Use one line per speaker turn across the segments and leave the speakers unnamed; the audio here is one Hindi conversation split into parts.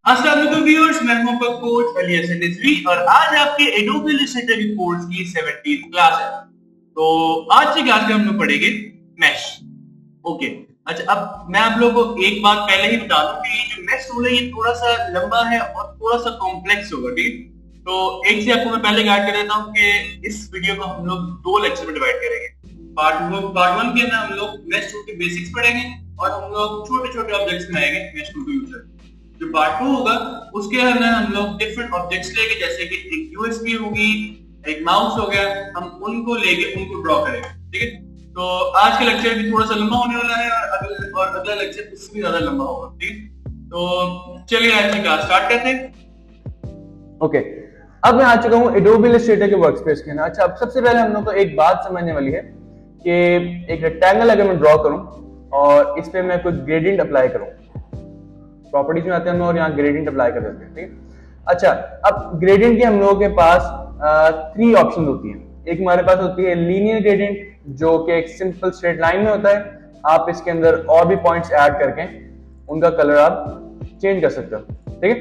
अस्सलाम वालेकुम व्यूअर्स, मैं हूं आपका कोच अलियास रिजवी और आज आपके एडोबी इलस्ट्रेटर की कोर्स की 17th क्लास है। तो आज की क्लास में हम लोग पढ़ेंगे मैश। ओके, अच्छा अब मैं आप लोगों को एक बात पहले ही बता दूं कि ये जो मैश टूल है ये थोड़ा सा लंबा है और थोड़ा सा कॉम्प्लेक्स होगा, ठीक। तो एक चीज आपको मैं पहले गाइड कर देता हूँ कि इस वीडियो को हम लोग दो लेक्चर में डिवाइड करेंगे। पार्ट वन के अंदर हम लोग मैश टूल के बेसिक्स पढ़ेंगे और हम लोग छोटे छोटे ऑब्जेक्ट्स बनाएंगे मैश टूल को यूज करके। जो पार्ट टू होगा उसके अंदर हम लोग डिफरेंट ऑब्जेक्ट्स लेंगे, जैसे कि एक यूएसबी होगी, एक माउस हो गया, हम उनको लेके उनको ड्रॉ करेंगे, ठीक है। तो आज का लेक्चर भी थोड़ा सा लंबा होने वाला है और अगला लेक्चर उससे भी ज्यादा लंबा होगा, ठीक। तो चलिए आज की क्लास स्टार्ट करते हैं।
ओके, अब मैं आ चुका हूँ एडोबी इलस्ट्रेटर के वर्कस्पेस के अंदर। अच्छा, अब सबसे पहले हम लोग को एक बात समझने वाली है कि एक रेक्टेंगल अगर मैं ड्रॉ करूं और इस पे मैं कुछ ग्रेडियंट अप्लाई करूं, प्रॉपर्टीज में आते हैं हम लोग और यहाँ ग्रेडियंट अप्लाई कर देते हैं, ठीक है। अच्छा, अब ग्रेडियंट के हम लोगों के पास 3 ऑप्शन होती हैं। एक हमारे पास होती है लीनियर ग्रेडियंट, जो कि एक सिंपल स्ट्रेट लाइन में होता है। आप इसके अंदर और भी पॉइंट्स ऐड करके उनका कलर आप चेंज कर सकते हो, ठीक है।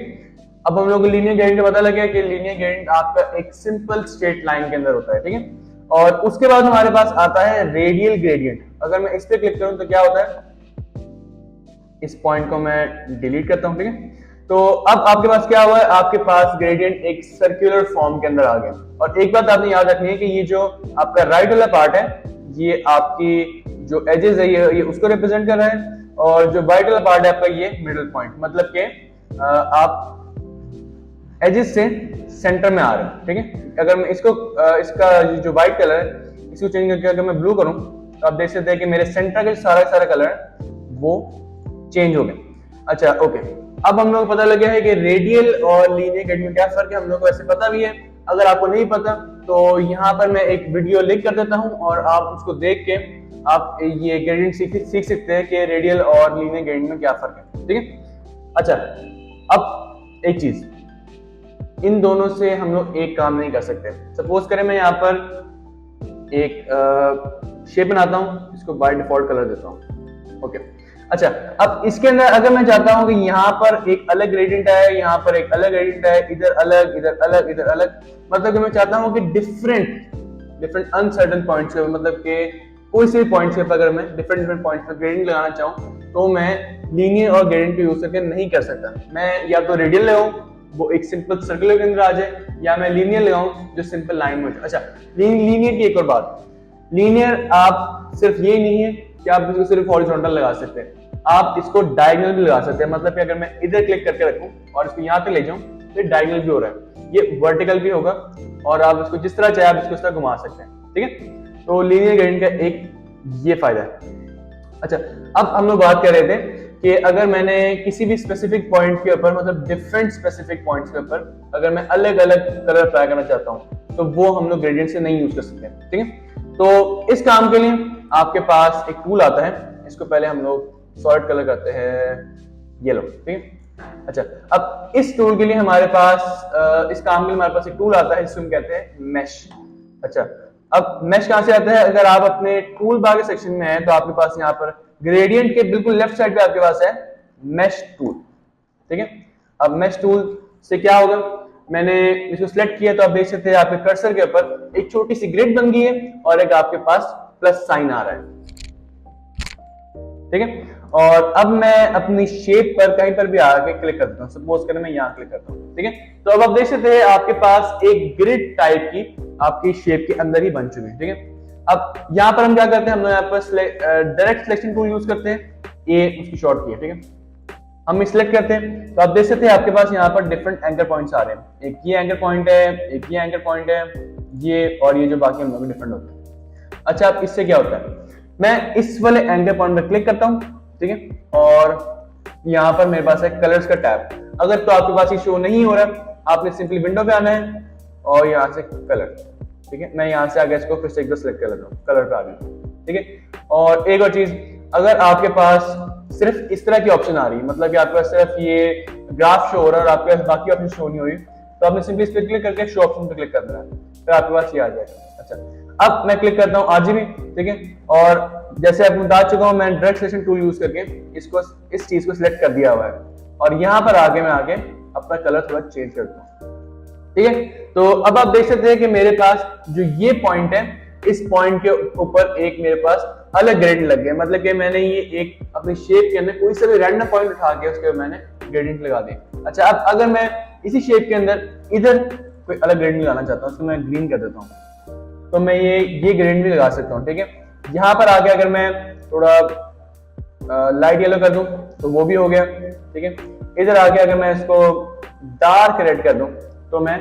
अब हम लोग को लीनियर ग्रेडियंट पता लग गया कि लीनियर ग्रेडियंट आपका एक सिंपल स्ट्रेट लाइन के अंदर होता है, ठीक है। और उसके बाद हमारे पास आता है रेडियल ग्रेडियंट। अगर मैं इस पे क्लिक करूं तो क्या होता है, इस पॉइंट को मैं डिलीट करता हूं, ठीक है। तो अब आपके पास क्या हुआ है, आपके पास ग्रेडियंट एक सर्कुलर फॉर्म के अंदर आ गया। और एक बात आपने याद रखनी है कि ये जो आपका राइट वाला पार्ट है ये आपकी जो एजेस है ये उसको रिप्रेजेंट कर रहा है, और जो वाइट वाला पार्ट है आपका ये मिडिल पॉइंट, मतलब कि आप एजेस से सेंटर में आ रहे हैं, ठीक है। अगर मैं इसको इसका जो व्हाइट कलर है इसको चेंज करके अगर मैं ब्लू करूं तो आप देख सकते हैं कि मेरे सेंटर का सारा कलर है वो चेंज हो गया। अच्छा, ओके, अब हम लोग को पता लग गया है कि रेडियल और लीनियर ग्रेडियंट में क्या फर्क है। हम लोग को ऐसे पता भी है। अगर आपको नहीं पता तो यहाँ पर मैं एक वीडियो लिंक कर देता हूँ और आप उसको देख के आप ये ग्रेडियंट सीख सकते हैं कि रेडियल और लीनियर ग्रेडियंट में क्या फर्क है, ठीक है। अच्छा, अब एक चीज, इन दोनों से हम लोग एक काम नहीं कर सकते। सपोज करें मैं यहाँ पर एक शेप बनाता हूँ, इसको बाय डिफॉल्ट कलर देता हूँ, ओके। अच्छा, अब इसके अंदर अगर मैं चाहता हूँ कि यहाँ पर एक अलग ग्रेडियंट है, यहाँ पर एक अलग ग्रेडियंट है, इधर अलग, इधर अलग, इधर अलग, मतलब कि मैं चाहता हूँ कि डिफरेंट अनसर्टेन पॉइंट्स पे, मतलब कि कोई से भी पॉइंट्स पे अगर मैं डिफरेंट पॉइंट्स पे ग्रेडियंट लगाना चाहूँ तो मैं लीनियर और ग्रेडियंट को यूज करके नहीं कर सकता। मैं या तो रेडियल लगाऊं, वो एक सिंपल सर्कुलर के अंदर आ जाए, या मैं लीनियर लगाऊं जो सिंपल लाइन में। अच्छा, लीनियर की एक और बात, लीनियर आप सिर्फ ये नहीं है कि आप इसको सिर्फ हॉरिजॉन्टल लगा सकते हैं, आप इसको डायगोनल भी लगा सकते हैं। मतलब कि अगर मैं इधर क्लिक करके रखूं और इसको यहाँ पे ले जाऊं तो डायगोनल भी हो रहा है, ये वर्टिकल भी होगा, और आप इसको जिस तरह चाहे आप इसको इस तरह घुमा सकते हैं, ठीक है। तो लीनियर ग्रेडियंट का एक ये फायदा है। अच्छा, अब हम लोग बात कर रहे थे कि अगर मैंने किसी भी स्पेसिफिक पॉइंट के ऊपर, मतलब डिफरेंट स्पेसिफिक पॉइंट्स के ऊपर अगर मैं अलग अलग कलर अप्लाई करना चाहता हूं तो वो हम लोग ग्रेडियंट से नहीं यूज कर सकते, ठीक है। तो इस काम के लिए आपके पास एक टूल आता है, इसको पहले हम लोग सॉलिड कलर करते हैं येलो, ठीक है। अच्छा, अब इस टूल के लिए हमारे पास इस काम के लिए हमारे पास एक टूल आता है जिसको हम कहते हैं मैश। अच्छा, अब मैश कहां से आता है, अगर आप अपने टूल बार के सेक्शन में हैं तो आपके पास यहाँ पर ग्रेडियंट के बिल्कुल लेफ्ट साइड पे आपके पास है मैश टूल, ठीक है। अब मैश टूल से क्या होगा, मैंने इसको सिलेक्ट किया तो आप देख सकते हैं आपके कर्सर के ऊपर एक छोटी सी ग्रिड बन गई है और एक आपके पास प्लस साइन आ रहा है, ठीक है। और अब मैं अपनी शेप पर कहीं पर भी आके क्लिक करता हूँ, सपोज करें मैं यहाँ क्लिक करता हूँ, ठीक है। तो अब आप देख सकते हैं आपके पास एक ग्रिड टाइप की आपकी शेप के अंदर ही बन चुकी है, ठीक है। अब यहाँ पर हम क्या करते हैं, हम लोग यहाँ पर डायरेक्ट सिलेक्शन टूल यूज करते हैं, ये उसकी शॉर्ट की है, ठीक है। हम सिलेक्ट करते हैं तो आप देख सकते हैं आपके पास यहाँ पर डिफरेंट एंकर पॉइंट्स आ रहे हैं, एक ये एंकर पॉइंट है, एक ये एंकर पॉइंट है, ये और ये जो बाकी हम लोग डिफरेंट होते हैं। अच्छा, अब इससे क्या होता है, मैं इस वाले एंकर पॉइंट पर क्लिक करता हूँ, ठीक है, और यहाँ पर मेरे पास है कलर्स का टैब। अगर तो आपके पास ये शो नहीं हो रहा, आपने सिंपली विंडो पे आना है और यहाँ से कलर, ठीक है। मैं यहाँ से आगे इसको फिर से एक दो सिलेक्ट कर लेता हूँ, कलर पे आ गया, ठीक है। और एक और चीज, अगर आपके पास सिर्फ इस तरह की ऑप्शन आ रही है, मतलब कि आपके पास सिर्फ ये ग्राफ शो हो रहा है और आपके पास बाकी ऑप्शन शो नहीं हो रही, तो आपने सिंपली इस पर क्लिक करके शो ऑप्शन पर क्लिक करना है, फिर आपके पास ये आ जाएगा। अच्छा, अब मैं क्लिक करता हूँ आरजीबी, ठीक है, और जैसे आपको बता चुका हूँ मैं डायरेक्ट सिलेक्शन टूल यूज करके इसको इस चीज को सिलेक्ट कर दिया हुआ है, और यहाँ पर आगे मैं आके अपना कलर थोड़ा चेंज करता हूँ। ठीक है, तो अब आप देख सकते हैं कि मेरे पास जो ये पॉइंट है, इस पॉइंट के ऊपर एक मेरे पास अलग ग्रेडियंट लग गया, मतलब कि मैंने ये एक अपनी शेप के अंदर कोई सा भी रैंडम पॉइंट उठा के उसके ऊपर मैंने ग्रेडियंट लगा दिया। अच्छा, अब अगर मैं इसी शेप के अंदर इधर कोई अलग ग्रेडियंट लगाना चाहता हूँ, उसको मैं ग्रीन कर देता हूँ, तो मैं ये ग्रेडियंट भी लगा सकता हूँ। ठीक है, यहाँ पर आके अगर मैं थोड़ा लाइट येलो कर दूं तो वो भी हो गया। ठीक है, इधर आके अगर मैं इसको डार्क रेड कर दूं तो मैं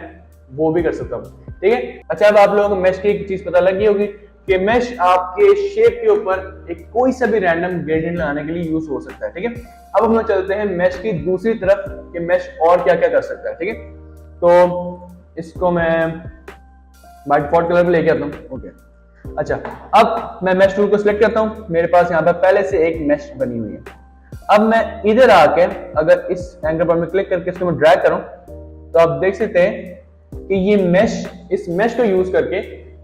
वो भी कर सकता हूँ। ठीक है, अच्छा, अब आप लोगों को मेश की एक चीज पता लगी होगी कि मेश आपके शेप के ऊपर एक कोई सा भी रैंडम ग्रेडियंट लगाने के लिए यूज हो सकता है। ठीक है, अब हम लोग चलते हैं मेश की दूसरी तरफ कि मेश और क्या क्या कर सकता है। ठीक है, तो इसको मैं बाय डिफॉल्ट कलर पे लेके आता हूँ। ओके, अच्छा, अब मैं मेश टूल को सिलेक्ट करता हूँ, मेरे पास यहाँ पर पहले से एक मेश बनी हुई है। अब मैं इधर आके अगर इस एंगल पर मैं क्लिक करके इसको मैं ड्रैग करूं तो आप देख सकते हैं कि ये मेश, इस मेश को यूज करके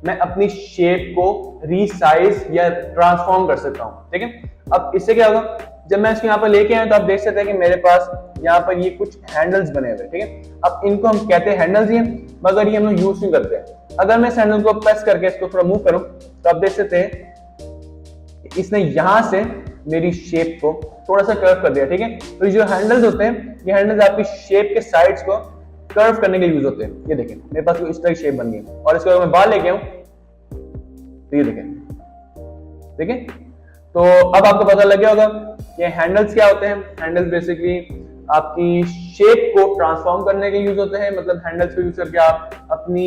मैं अपनी शेप को रीसाइज या ट्रांसफॉर्म कर सकता हूं। ठीक है, अब इससे क्या होगा, जब मैं इसको यहाँ पर लेके आया तो आप देख सकते हैं कि मेरे पास यहाँ पर ये कुछ हैंडल्स बने हुए। ठीक है, अब इनको हम कहते हैं हैंडल्स ही हैं, मगर ये हम लोग यूज नहीं करते हैं। अगर मैं इस हैंडल को प्रेस करके इसको थोड़ा मूव करूं तो आप देख सकते हैं इसने यहां से मेरी शेप को थोड़ा सा कर्व कर दिया। ठीक है, तो ये जो हैंडल्स होते हैं, ये हैंडल्स आपकी शेप के साइड्स को कर्व करने के लिए यूज होते हैं। ये देखें, मेरे पास इस तरह की शेप बन गई, और इसको अगर मैं बाहर लेके आऊं तो ये देखें। ठीक है, तो अब आपको पता लग गया होगा कि हैंडल्स क्या होते हैं। हैंडल्स बेसिकली आपकी शेप को ट्रांसफॉर्म करने के यूज होते हैं, मतलब हैंडल्स को यूज करके आप अपनी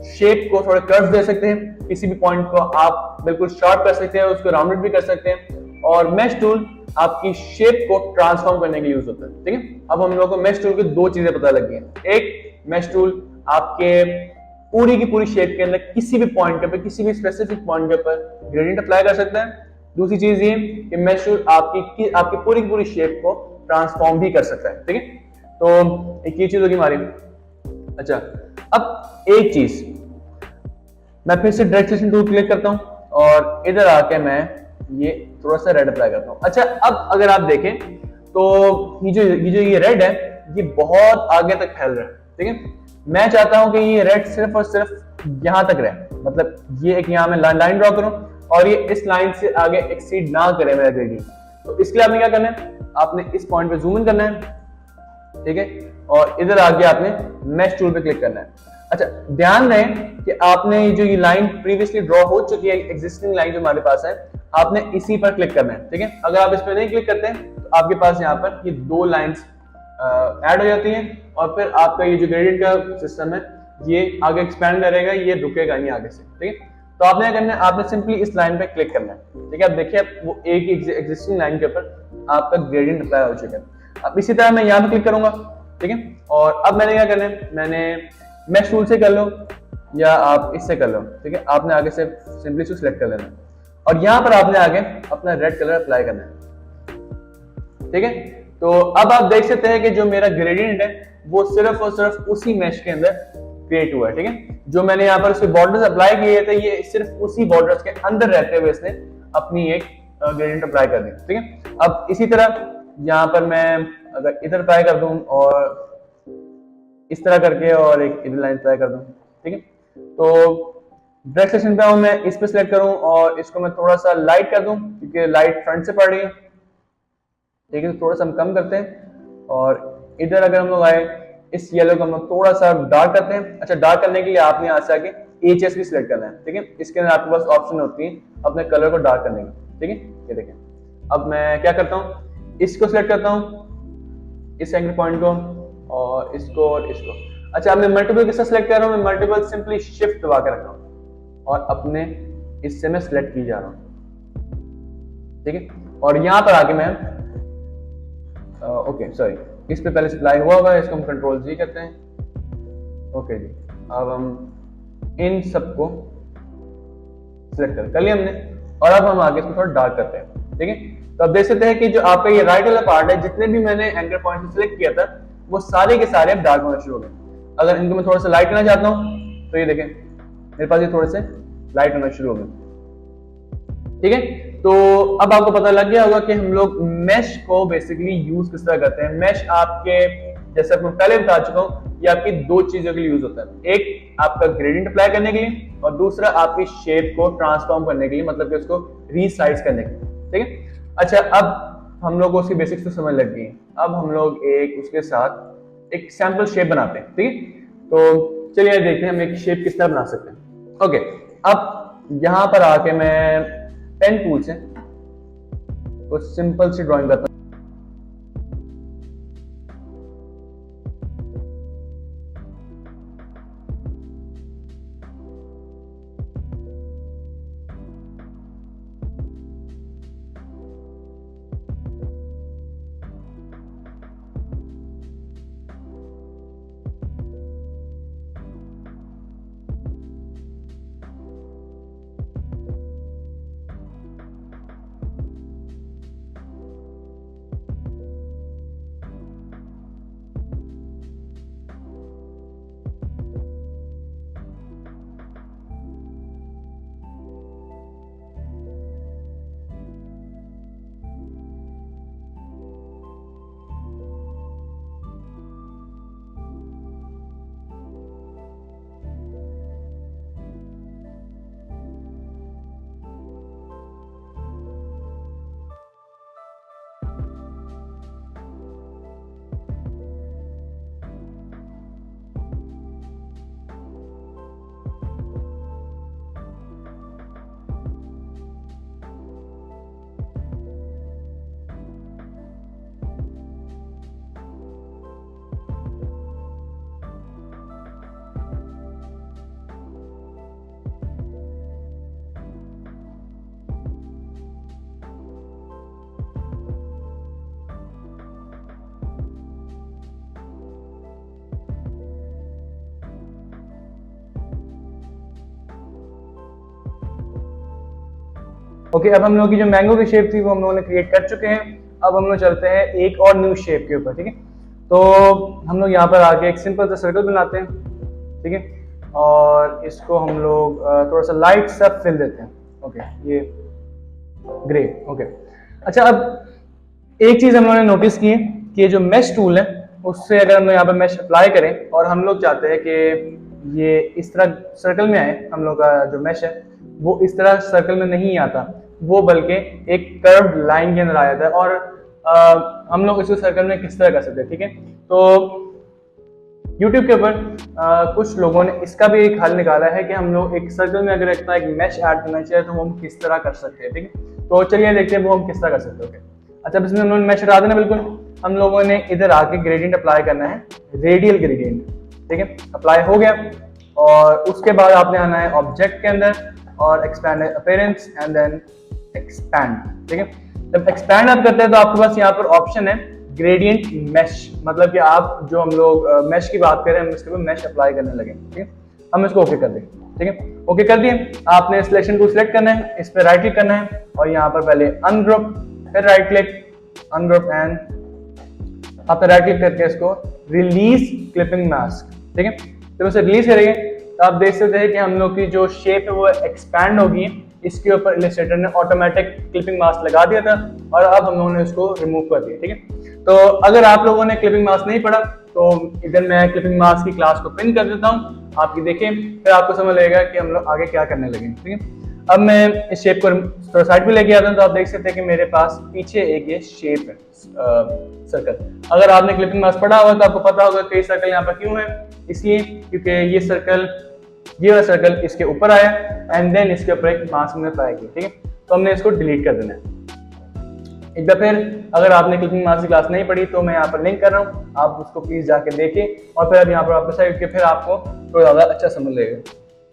शेप को थोड़े कर्व दे सकते हैं, किसी भी पॉइंट को आप बिल्कुल शार्प कर सकते हैं, उसको राउंडेड भी कर सकते हैं। और मेश टूल आपकी शेप को ट्रांसफॉर्म करने के यूज होता है। ठीक है, अब हम लोगों को मेश टूल की दो चीजें पता लगी हैं। एक, मेश टूल आपके पूरी की पूरी शेप के अंदर किसी भी पॉइंट के ऊपर, किसी भी स्पेसिफिक पॉइंट के ऊपर ग्रेडियंट अप्लाई कर सकता है। दूसरी चीज ये कि मेश टूल आपकी पूरी की पूरी शेप को ट्रांसफॉर्म भी कर सकता है। ठीक है, तो एक ये चीज होगी हमारी। अच्छा, अब एक चीज, मैं फिर से डायरेक्ट सिलेक्शन टूल क्लिक करता हूं और इधर आके मैं ये थोड़ा सा रेड अप्लाई करता हूं। अच्छा, अब अगर आप देखें तो ये रेड है, ये बहुत आगे तक फैल रहा है। ठीक है, मैं चाहता हूं कि ये रेड सिर्फ और सिर्फ यहां तक रहे, मतलब ये एक यहां मैं लाइन ड्रॉ करूं और ये इस लाइन से आगे एक्सीड ना करे मेरा ग्रेडियंट। तो इसके लिए आपने क्या करना है, आपने इस पॉइंट पे जूम इन करना है। ठीक है, और इधर आके आपने मेश टूल पे क्लिक करना है। अच्छा, ध्यान रहे कि आपने जो ये लाइन प्रीवियसली ड्रॉ हो चुकी है, एग्जिस्टिंग लाइन जो हमारे पास है, आपने इसी पर क्लिक करना है। ठीक है, अगर आप इस पर नहीं क्लिक करते हैं तो आपके पास यहाँ पर ये दो लाइंस ऐड हो जाती हैं और फिर आपका ये जो ग्रेडियंट का सिस्टम है ये आगे एक्सपैंड करेगा, ये रुकेगा नहीं आगे से। ठीक है, तो आपने क्या करना है, आपने सिंपली इस लाइन पे क्लिक करना है। ठीक है, अब देखिए वो एक एग्जिस्टिंग लाइन के ऊपर आपका ग्रेडियंट अप्लाई हो चुका है। अब इसी तरह मैं यहाँ पे क्लिक करूंगा। ठीक है, और अब मैंने क्या करना है, मैंने मेश टूल से कर लो या आप इससे कर लो। ठीक है, आपने आगे से सिंपली इसको सिलेक्ट कर लेना है और यहाँ पर आपने आगे अपना रेड कलर अप्लाई करना है। ठीक है, तो अब आप देख सकते हैं कि जो मेरा ग्रेडियंट है वो सिर्फ और सिर्फ उसी मेश के अंदर क्रिएट हुआ है। ठीक है, जो मैंने यहाँ पर उसके बॉर्डर्स अप्लाई किए थे, ये सिर्फ उसी बॉर्डर्स के अंदर रहते हुए इसने अपनी एक ग्रेडियंट अप्लाई कर दी। ठीक है, अब इसी तरह यहाँ पर मैं अगर इधर अप्लाई कर दूं और इस तरह करके और एक इधर लाइन अप्लाई कर दूं। ठीक है, तो डायरेक्ट सेक्शन पे आऊं, मैं इस पे सिलेक्ट करूं और इसको मैं थोड़ा सा लाइट कर दूं क्योंकि लाइट फ्रंट से पड़ रही है। ठीक है, तो थोड़ा सा हम कम करते हैं और इधर अगर हम लोग आए, इस येलो को हम लोग थोड़ा सा डार्क करते हैं। अच्छा, डार्क करने के लिए आपने यहाँ से आके HS भी सिलेक्ट करना है। ठीक है, इसके अंदर आपके पास ऑप्शन होती है अपने कलर को डार्क करने की। ठीक है, ये देखें, अब मैं क्या करता हूँ, इसको सिलेक्ट करता हूँ, इस एंगल पॉइंट को और इसको और इसको। अच्छा, अब मैं मल्टीपल किसका सिलेक्ट कर रहा हूँ, मैं मल्टीपल सिंपली शिफ्ट दबा के रख रहा हूँ और अपने इससे मैं सिलेक्ट की जा रहा हूँ। ठीक है, और यहाँ पर आके मैं ओके सॉरी, इस पे पहले सप्लाई हुआ होगा, इसको हम कंट्रोल जी करते हैं। ओके जी, अब हम इन सबको सिलेक्ट कर लिया हमने और अब हम आगे इसको थोड़ा डार्क करते हैं। ठीक है, तो अब देख सकते हैं कि जो आपका ये राइट वाला पार्ट है, जितने भी मैंने एंकर पॉइंट सिलेक्ट किया था वो सारे के सारे अब डार्क होना शुरू हो गए। अगर इनको मैं थोड़ा सा लाइट करना चाहता हूँ तो ये देखें मेरे पास ये थोड़े से लाइट होना शुरू हो गए। ठीक है, तो अब आपको पता लग गया होगा कि हम लोग मेश को बेसिकली यूज किस तरह करते हैं। मेश आपके जैसे मैं पहले बता चुका हूँ, ये आपकी दो चीजों के लिए यूज होता है। एक आपका ग्रेडियंट अप्लाई करने के लिए और दूसरा आपकी शेप को ट्रांसफॉर्म करने के लिए, मतलब कि उसको रीसाइज करने के लिए, ठीक है। अच्छा, अब हम लोग को उसकी बेसिक्स तो समझ लग गई। अब हम लोग एक उसके साथ एक सैंपल शेप बनाते हैं, ठीक है। तो चलिए देखते हैं हम एक शेप किस तरह बना सकते हैं। ओके, अब यहां पर आके मैं पेन टूल से कुछ सिंपल सी ड्राइंग करता हूं। ओके, अब हम लोग की जो मैंगो की शेप थी वो हम लोगों ने क्रिएट कर चुके हैं। अब हम लोग चलते हैं एक और न्यू शेप के ऊपर, ठीक है। तो हम लोग यहाँ पर आके एक सिंपल सा सर्कल बनाते हैं, ठीक है, और इसको हम लोग थोड़ा सा लाइट सा फिल देते हैं। ओके, ये ग्रे। ओके, अच्छा, अब एक चीज हम लोगों ने नोटिस की है कि जो मैश टूल है उससे अगर हम लोग यहाँ पर मैश अप्लाई करें और हम लोग चाहते हैं कि ये इस तरह सर्कल में आए, हम लोग का जो मैश है वो इस तरह सर्कल में नहीं आता, वो बल्कि एक कर्व्ड लाइन के अंदर आ जाता है। और हम लोग इसको सर्कल में किस तरह कर सकते हैं, ठीक है। तो YouTube के ऊपर कुछ लोगों ने इसका भी एक हल निकाला है कि हम लोग एक सर्कल में अगर इतना एक मैश ऐड करना चाहिए तो वो हम किस तरह कर सकते हैं, ठीक है। तो चलिए देखते हैं वो हम किस तरह कर सकते हैं। अच्छा, अब इसमें हम लोग मैश हटा देना बिल्कुल। हम लोगों ने इधर आके ग्रेडियंट अप्लाई करना है, रेडियल ग्रेडियंट, ठीक है। अप्लाई हो गया और उसके बाद आपने आना है ऑब्जेक्ट के अंदर और expand appearance and then expand, ठीक है। जब एक्सपैंड आप करते हैं तो आपके पास यहाँ पर ऑप्शन है ग्रेडियंट मैश, मतलब कि आप जो हम लोग मैश की बात करें हम इसके ऊपर मैश अप्लाई करने लगे, ठीक है। हम इसको ओके कर देंगे, ठीक है। ओके कर दिए। आपने सिलेक्शन को सिलेक्ट करना है, इस पर राइट क्लिक करना है और यहाँ पर पहले अनग्रुप, फिर राइट क्लिक, अनग्रुप एंड आपने राइट क्लिक करके इसको रिलीज क्लिपिंग मास्क, ठीक है। जब इसे रिलीज करेंगे तो आप देख सकते हैं कि हम लोग की जो शेप है वो एक्सपैंड होगी। इसके ऊपर इलस्ट्रेटर ने ऑटोमेटिक क्लिपिंग मास्क लगा दिया था और अब हम लोगों ने इसको रिमूव कर दिया, ठीक है। तो अगर आप लोगों ने क्लिपिंग मास्क नहीं पढ़ा तो इधर मैं क्लिपिंग मास्क की क्लास को पिन कर देता हूँ, आपकी देखें, फिर आपको समझ लगेगा कि हम लोग आगे क्या करने लगे, ठीक है। अब मैं इस शेप को थोड़ा साइड पे लेके आता हूँ तो आप देख सकते हैं कि मेरे पास पीछे एक ये शेप है सर्कल। अगर आपने क्लिपिंग मास्क पढ़ा होगा तो आपको पता होगा कि ये सर्कल यहाँ पर क्यों है, इसलिए क्योंकि ये सर्कल, ये वाला सर्कल इसके ऊपर आया एंड देन इसके ऊपर एक मास्क हमने अप्लाई किया, ठीक है। तो हमने इसको डिलीट कर देना है। एक बार फिर अगर आपने क्लिपिंग मास्क की क्लास नहीं पढ़ी तो मैं यहाँ पर लिंक कर रहा हूँ, आप उसको प्लीज जाके देखें और फिर अब यहाँ पर वापस आए, फिर आपको थोड़ा ज्यादा अच्छा समझ लेगा,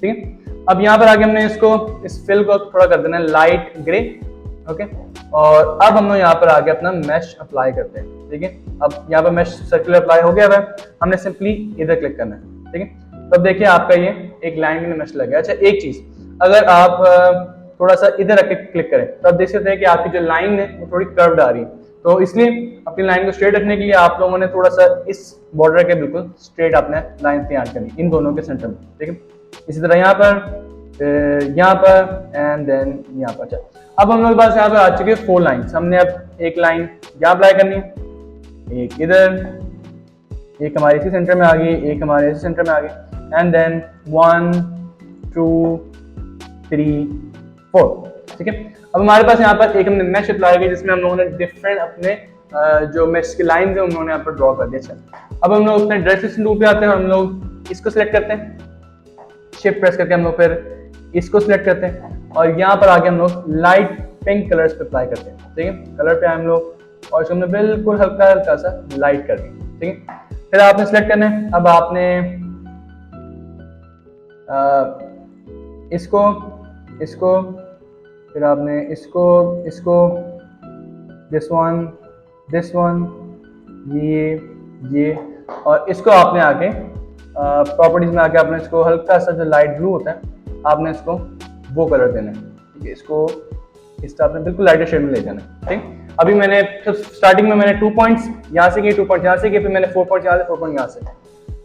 ठीक है। अब यहाँ पर आगे हमने इसको, इस फिल को थोड़ा कर देना है लाइट ग्रे, ओके। और अब हम लोग यहाँ पर आगे अपना मैश अप्लाई करते हैं, ठीक है। अब यहाँ पर मैश सर्कुलर अप्लाई हो गया है, हमने सिंपली इधर क्लिक करना है, ठीक है। तो अब देखिए आपका ये एक लाइन में मैश लग गया। अच्छा, एक चीज, अगर आप थोड़ा सा इधर रख के क्लिक करें तो आप देख सकते हैं कि आपकी जो लाइन है वो थोड़ी कर्व्ड आ रही है। तो इसलिए अपनी लाइन को स्ट्रेट रखने के लिए आप लोगों ने थोड़ा सा इस बॉर्डर के बिल्कुल स्ट्रेट आपने लाइन तैयार करनी, इन दोनों के सेंटर में, ठीक है। इसी तरह यहाँ पर एंड देन यहाँ पर। अब हम लोग पास यहाँ पर आ चुके हैं 4 लाइन्स। हमने अब एक लाइन यहाँ अप्लाई करनी है, एक इधर एक हमारे इसी सेंटर में आ गई, एक हमारे इसी सेंटर में आ गई, एंड देन 1 2 3 4, ठीक है। अब हमारे पास यहाँ पर एक हमने मैश अप्लाई किया जिसमें हम लोगों ने डिफरेंट अपने जो मैश की लाइंस है उन्होंने यहाँ पर ड्रॉ कर दिया। अब हम लोग अपने डायरेक्शन टूल पे आते हैं और हम लोग इसको सिलेक्ट करते हैं, शिफ्ट प्रेस करके हम लोग फिर इसको सिलेक्ट करते हैं और यहाँ पर आके हम लोग लाइट पिंक कलर्स पे अप्लाई करते हैं, ठीक है। कलर पे हम लोग और इसको हमने बिल्कुल हल्का हल्का सा लाइट कर दिया, ठीक है। फिर आपने सिलेक्ट करना है, अब आपने इसको इसको फिर आपने इसको दिस वन ये और इसको आपने आके प्रॉपर्टीज में आके आपने इसको हल्का सा जो लाइट ब्लू होता है आपने इसको वो कलर देना है, ठीक है। इसको इसका आपने बिल्कुल लाइटर शेड में ले जाना है, ठीक। अभी मैंने स्टार्टिंग में मैंने 2 पॉइंट्स यहाँ से किए, 2 पॉइंट यहाँ से किए, फिर मैंने 4 पॉइंट यहाँ से, 4 पॉइंट यहाँ से।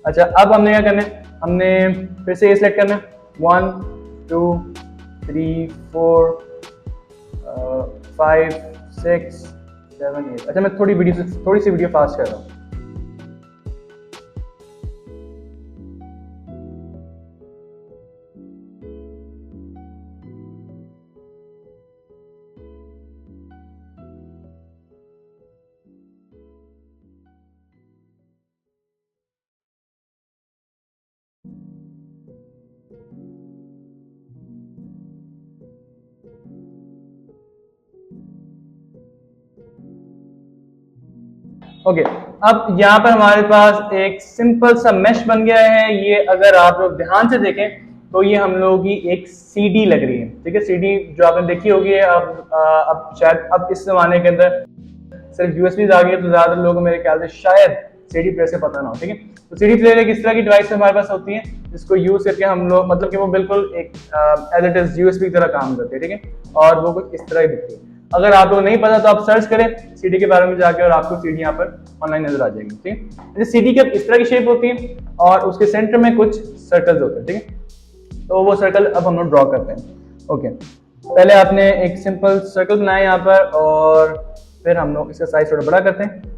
अच्छा, अब हमने क्या करना है, हमने फिर से ये सिलेक्ट करना है 1 2 3 4 5 6 7 8। अच्छा, मैं थोड़ी सी वीडियो फास्ट कर रहा हूँ। ओके, अब यहाँ पर हमारे पास एक सिंपल सा मैश बन गया है। ये अगर आप लोग ध्यान से देखें तो ये हम लोगों की एक सीडी लग रही है, ठीक है। सीडी जो आपने देखी होगी, अब शायद अब इस जमाने के अंदर सिर्फ यूएसबी आ गई है तो ज्यादातर लोगों को मेरे ख्याल से शायद सीडी प्लेयर से पता ना हो, ठीक है। तो सीडी प्लेयर एक इस तरह की डिवाइस हमारे पास होती है जिसको यूज करके हम लोग मतलब कि वो बिल्कुल एक एज इट इज यूएसबी की तरह काम करती है, ठीक है। और वो कुछ इस तरह ही दिखती है। अगर आप लोग नहीं पता तो आप सर्च करें सीडी के बारे में जाके और आपको सीडी यहाँ पर ऑनलाइन नजर आ जाएगी, ठीक है। सीडी की इस तरह की शेप होती है और उसके सेंटर में कुछ सर्कल्स होते हैं, ठीक है। तो वो सर्कल अब हम लोग ड्रॉ करते हैं। ओके, पहले आपने एक सिंपल सर्कल बनाया यहाँ पर और फिर हम लोग इसका साइज थोड़ा बड़ा करते हैं।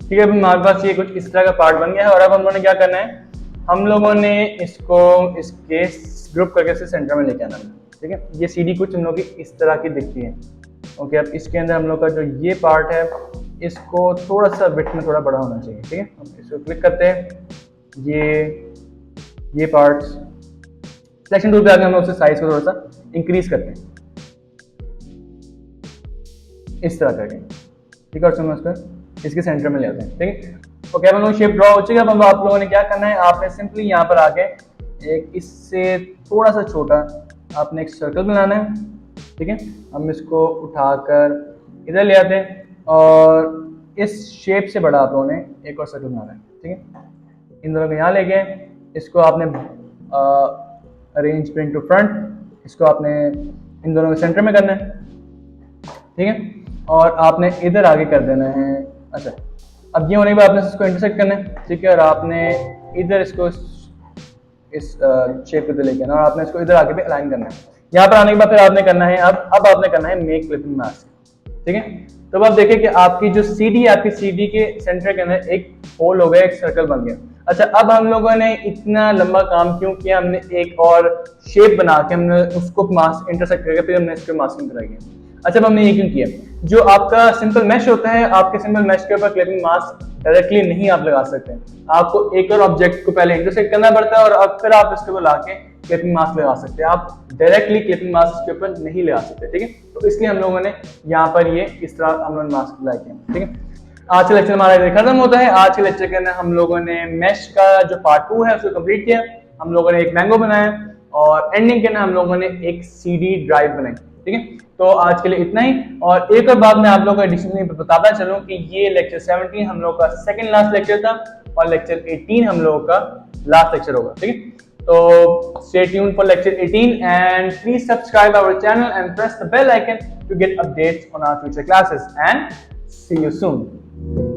ठीक है, हमारे पास ये कुछ इस तरह का पार्ट बन गया है और अब हम लोगों ने क्या करना है, हम लोगों ने इसको इसके ग्रुप करके से सेंटर में लेके आना है, ठीक है। ये सीडी कुछ हम लोग की इस तरह की दिखती है। ओके, अब इसके अंदर हम लोग का जो ये पार्ट है इसको थोड़ा सा विड्थ में थोड़ा बड़ा होना चाहिए, ठीक है। हम इसको क्लिक करते हैं, ये पार्ट सिलेक्शन टूल पे आके हम लोग उससे साइज को थोड़ा सा इंक्रीज करते हैं इस तरह करके, ठीक है। और हम उसको इसके सेंटर में ले आते हैं, ठीक है। ओके, अब हम लोग शेप ड्रॉ हो चुकी है। अब आप लोगों ने क्या करना है, आपने सिंपली यहाँ पर आके एक इससे थोड़ा सा छोटा आपने एक सर्कल बनाना है, ठीक है। हम इसको उठाकर इधर ले आते हैं और इस शेप से बड़ा आप लोगों ने एक और सर्कल बनाना है, ठीक है। इन दोनों को यहाँ लेके इसको आपने अरेंज प्रिंट टू फ्रंट, इसको आपने इन दोनों के सेंटर में करना है, ठीक है। और आपने इधर आगे कर देना है। अच्छा, अब ये होने के बाद आपने इसको इंटरसेक्ट करना है, ठीक है। और आपने इधर इसको इस शेप पे लेके आना और आपने इसको इधर आगे पे अलाइन करना है। यहाँ पर आने के बाद फिर आपने करना है अब आपने करना है मेक क्लिपिंग मास्क, ठीक है। तो अब आप देखिए कि आपकी जो सीडी आपकी सीडी के सेंटर के अंदर एक होल हो गया, एक सर्कल बन गया। अच्छा, अब हम लोगों ने इतना लंबा काम क्यों किया, हमने एक और शेप बना के हमने उसको मास्क इंटरसेक्ट करके फिर हमने इसको मास्किंग कराई है। अच्छा, अब हमने ये क्यों किया, जो आपका सिंपल मैश होता है, आपके सिंपल मैश के ऊपर क्लिपिंग मास्क डायरेक्टली नहीं आप लगा सकते हैं। आपको एक और ऑब्जेक्ट को पहले इंटरसेक्ट करना पड़ता है और अब फिर आप इसके ऊपर लाके क्लिपिंग मास्क लगा सकते हैं। आप डायरेक्टली क्लिपिंग मास्क के ऊपर नहीं लगा सकते, ठीक है। तो इसलिए हम लोगों ने यहाँ पर ये इस तरह हम लोगों ने मास्क अप्लाई किया, ठीक है। आज का लेक्चर हमारा खत्म होता है। आज के लेक्चर के अंदर हम लोगों ने मैश का जो पार्ट 2 है उसको कंप्लीट किया। हम लोगों ने एक मैंगो बनाया और एंडिंग के अंदर हम लोगों ने एक सीडी ड्राइव बनाई, ठीक है। तो आज के लिए इतना ही। और एक और बात मैं आप लोगों को एडिशनली बताता चलूं कि ये लेक्चर 17 हम लोगों का सेकंड लास्ट लेक्चर था और लेक्चर 18 हम लोगों का लास्ट लेक्चर होगा, ठीक है। So stay tuned for lecture 18 and please subscribe our channel and press the bell icon to get updates on our future classes, and see you soon.